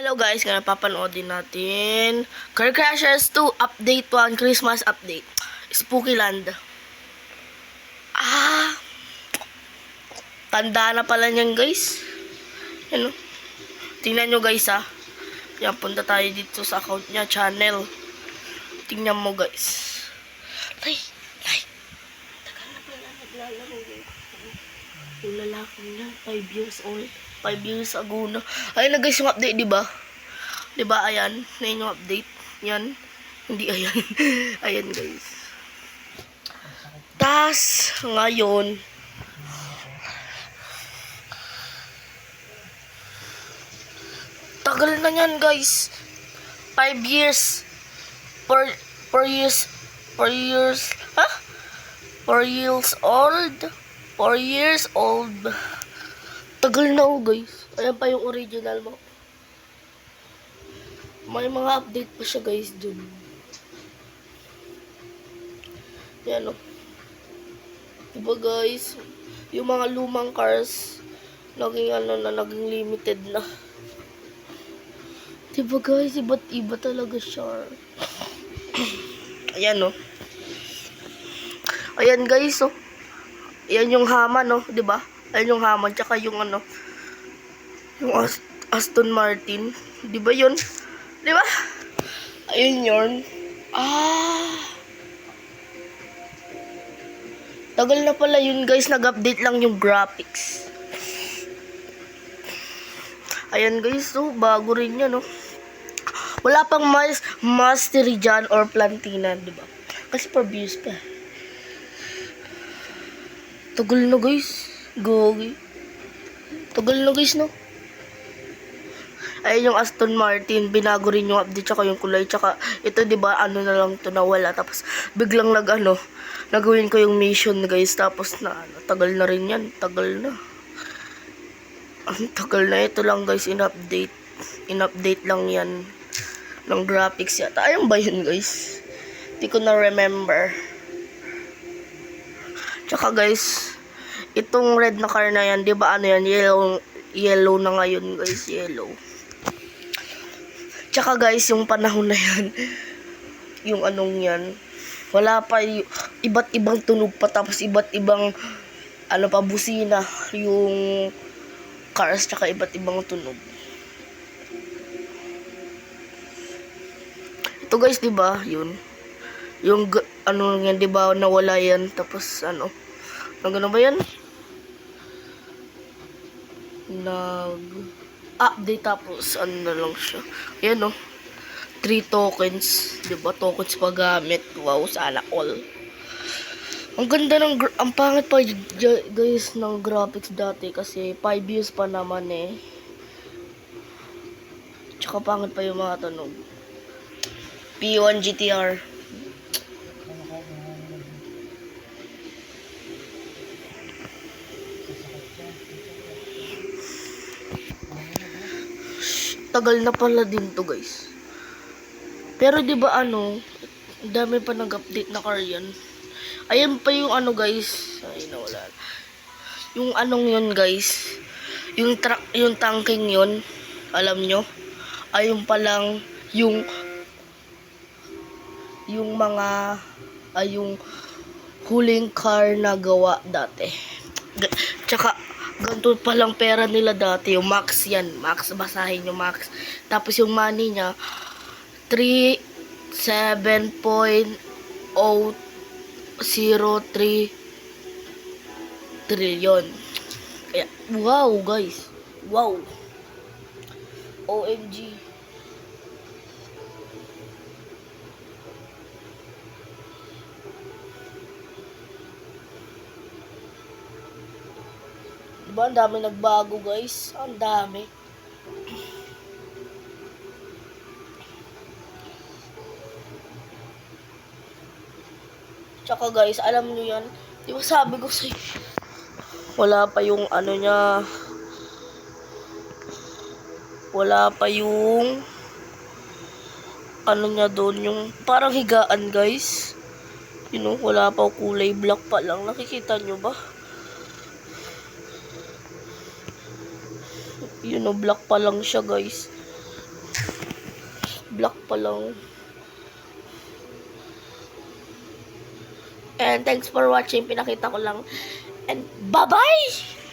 Hello guys, ngayon papanoodin natin Car Crashers 2 Update 1 Christmas Update Spooky Land. Tanda na pala niyan guys. Yan o. Tingnan nyo guys ha. Yan, punta tayo dito sa account niya, channel. Tingnan mo guys. Ay. Tagal na pala naglalaro guys. Yung lalaki niya, 5 years old. 5 years ago na. Ayun na guys yung update, di ba? Di ba? Ayan. Na yung update. Yan. Hindi ayan. Ayan guys. Tas, ngayon, tagal na yan guys. 5 years. 4 years. 4 years. Ha? 4 years old. 4 years old. Tagal na guys. Ayan pa yung original mo. May mga update pa siya guys dun. Yan o. Diba guys? Yung mga lumang cars naging naging limited na. Diba guys? Iba't iba talaga siya. Ayan o. Ayan guys o. Ayan yung Haman o. Diba? Ayan yung Haman. Tsaka yung yung Aston Martin. Diba yun? Diba? Ayun yun. Tagal na pala yun guys. Nag-update lang yung graphics. Ayan guys. So, bago rin yan no. Wala pang mastery dyan or plantina. Diba? Kasi per views pa. Tagal na guys. Gogi. Tagal na guys no. Ayun yung Aston Martin, binago rin yung update tsaka yung kulay tsaka ito 'di ba na lang to nawala tapos biglang nagawin ko yung mission guys tapos tagal na rin yan, tagal na. Ang tagal na ito lang guys in-update lang yan ng graphics yata. Ayun ba yun guys? Hindi ko na remember. Tsaka guys, itong red na car na yan, 'di ba yan, yellow na ngayon guys, yellow. Tsaka guys, yung panahon na yan, yung yan, wala pa iba't ibang tunog pa, tapos iba't ibang, busina, yung cars, tsaka iba't ibang tunog. Ito guys, diba, yun, yung, yan, diba, nawala yan, tapos, gano'n ba yan? Update tapos na lang siya. Ayan 3 tokens, 'di ba? Tokens pa gamit. Wow, sana all. Ang ganda ang pangit pa guys ng graphics dati kasi 5 views pa naman eh. Tsaka pangit pa yung mga tunog. P1 GTR. Tagal na pala din to guys. Pero 'di ba dami pa nag-update na car yan. Ayan pa yung guys. Ay nawala. Yung yun guys. Yung truck, yung tanking yun. Alam nyo? Ayun pa lang yung mga yung huling car na gawa dati. Tsaka ganito palang pera nila dati, yung max yan, max, basahin yung max. Tapos yung money niya, 7.003 trillion. Kaya, wow guys, wow. OMG. Diba, ang dami nagbago guys. Ang dami. Tsaka guys, alam nyo yan. Diba sabi ko sa'yo, wala pa yung niya. Wala pa yung niya doon. Yung parang higaan guys. Wala pa kulay black pa lang. Nakikita nyo ba? Black pa lang siya guys. Black pa lang. And thanks for watching. Pinakita ko lang. And bye-bye!